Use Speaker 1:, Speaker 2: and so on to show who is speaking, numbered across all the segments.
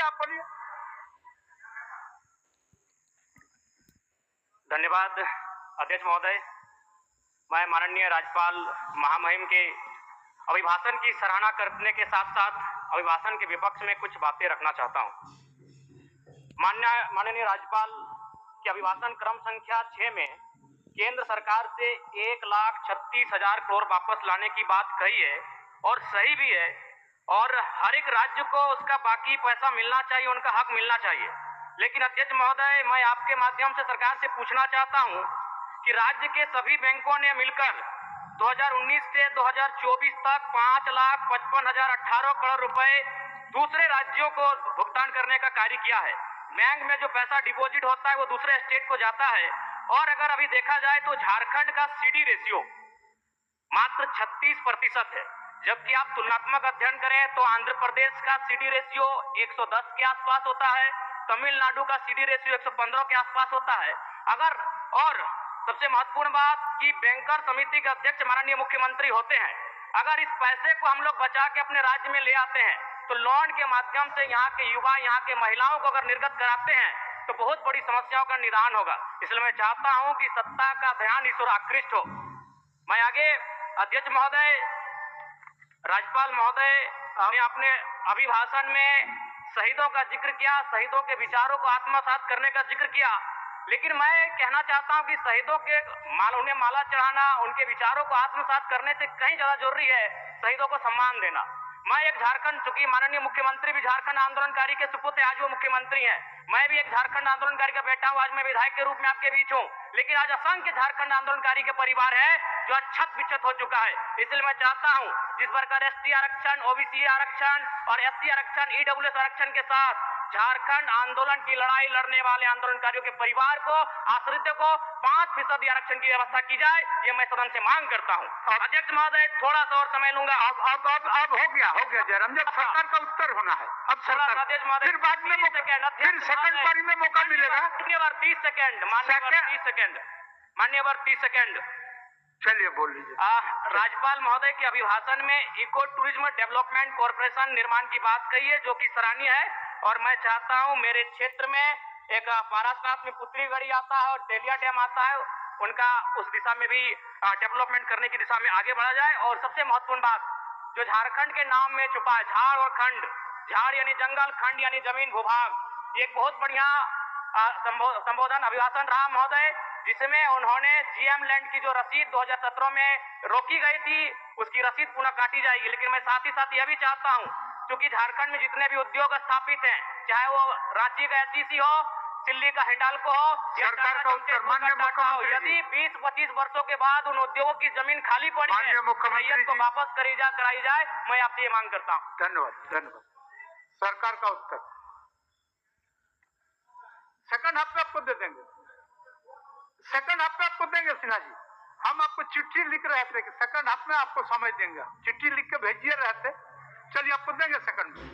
Speaker 1: बोलिए, आप बोलिए।
Speaker 2: धन्यवाद अध्यक्ष महोदय। मैं माननीय राज्यपाल महामहिम के अभिभाषण की सराहना करने के साथ साथ अभिभाषण के विपक्ष में कुछ बातें रखना चाहता हूं। माननीय राज्यपाल के अभिभाषण क्रम संख्या 6 में केंद्र सरकार से 1,36,000 करोड़ वापस लाने की बात कही है और सही भी है, और हर एक राज्य को उसका बाकी पैसा मिलना चाहिए, उनका हक मिलना चाहिए। लेकिन अध्यक्ष महोदय, मैं आपके माध्यम से सरकार से पूछना चाहता हूं कि राज्य के सभी बैंकों ने मिलकर 2019 से 2024 तक 5,55,018 करोड़ रुपए दूसरे राज्यों को भुगतान करने का कार्य किया है। बैंक में जो पैसा डिपॉजिट होता है वो दूसरे स्टेट को जाता है, और अगर अभी देखा जाए तो झारखंड का सीडी रेशियो मात्र 36% है, जबकि आप तुलनात्मक अध्ययन करें तो आंध्र प्रदेश का सीडी रेशियो 110 के आसपास होता है, तमिलनाडु का सीडी रेशियो 115 के आसपास होता है। और सबसे महत्वपूर्ण बात कि बैंकर समिति के अध्यक्ष माननीय मुख्यमंत्री होते हैं। अगर इस पैसे को हम लोग बचा के अपने राज्य में ले आते हैं तो लोन के माध्यम से यहाँ के युवा, यहाँ के महिलाओं को अगर निर्गत कराते हैं तो बहुत बड़ी समस्याओं का निदान होगा। इसलिए मैं चाहता हूं कि सत्ता का ध्यान इस ओर आकृष्ट हो। मैं आगे अध्यक्ष महोदय, राज्यपाल महोदय ने अपने अभिभाषण में शहीदों का जिक्र किया, शहीदों के विचारों को आत्मसात करने का जिक्र किया, लेकिन मैं कहना चाहता हूं कि शहीदों के उन्हें माला चढ़ाना, उनके विचारों को आत्मसात करने से कहीं ज्यादा जरूरी है शहीदों को सम्मान देना। मैं एक झारखंड, चूंकि माननीय मुख्यमंत्री भी झारखंड आंदोलनकारी के सुपुत्र, आज वो मुख्यमंत्री हैं, मैं भी एक झारखंड आंदोलनकारी का बेटा हूं। आज मैं विधायक के रूप में आपके बीच हूं, लेकिन आज असंख्य झारखंड आंदोलनकारी के परिवार है जो अक्षत विक्षत हो चुका है। इसलिए मैं चाहता हूं जिस प्रकार एसटी आरक्षण, ओबीसी आरक्षण और एससी आरक्षण, ईडब्ल्यूएस आरक्षण के साथ झारखंड आंदोलन की लड़ाई लड़ने वाले आंदोलनकारियों के परिवार को, आश्रितों को 5% आरक्षण की व्यवस्था की जाए, ये मैं सदन से मांग करता हूं। अध्यक्ष महोदय, थोड़ा सा और समय लूंगा।
Speaker 1: अब हो गया जयराम जी, सरकार का उत्तर होना है। अब सरकार,
Speaker 2: अध्यक्ष महोदय,
Speaker 1: फिर बाद में फिर सेकंड पारी में मौका मिलेगा।
Speaker 2: मान्यवर 30 सेकंड, मान्यवर 30 सेकंड, मान्यवर 30 सेकंड।
Speaker 1: चलिए बोल लीजिए।
Speaker 2: राज्यपाल महोदय के अभिभाषण में इको टूरिज्म डेवलपमेंट कॉर्पोरेशन निर्माण की बात कही है, जो कि सराहनीय है, और मैं चाहता हूं मेरे क्षेत्र में एक पारासात में पुत्री गढ़ी आता है और तेलिया डैम आता है, उनका उस दिशा में भी डेवलपमेंट करने की दिशा में आगे बढ़ा जाए। और सबसे महत्वपूर्ण बात जो झारखंड के नाम में छुपा है, झाड़ और खंड, झाड़ यानी जंगल, खंड यानी जमीन भूभाग, ये एक बहुत बढ़िया संबोधन अभिभाषण रहा महोदय, जिसमें उन्होंने जीएम लैंड की जो रसीद 2017 में रोकी गई थी उसकी रसीद पुनः काटी जाएगी। लेकिन मैं साथ ही साथ यह भी चाहता हूं, क्योंकि झारखंड में जितने भी उद्योग स्थापित हैं, चाहे वो रांची का एचईसी हो, दिल्ली का हिंडाल्को हो,
Speaker 1: सरकार का उत्तर माननीय मुख्यमंत्री,
Speaker 2: यदि 20-25 वर्षों के बाद उन उद्योगों की जमीन खाली पड़ी है, मुख्यमंत्री को वापस कराई जाए, मैं आपसे ये मांग करता हूँ।
Speaker 1: धन्यवाद। सरकार का उत्तर सेकंड हाफ पे आपको दे देंगे, सेकंड हाफ पे आपको देंगे सिन्हा जी। हम आपको चिट्ठी लिख रहे थे कि सेकंड हाफ में आपको समझ देंगे, चिट्ठी लिख के भेजिए रहते। चलिए आपको देंगे सेकंड में,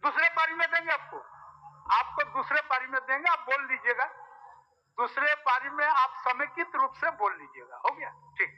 Speaker 1: दूसरे पारी में देंगे आपको दूसरे पारी में देंगे। आप बोल लीजिएगा, दूसरे पारी में आप समेकित रूप से बोल लीजिएगा। हो गया? ठीक।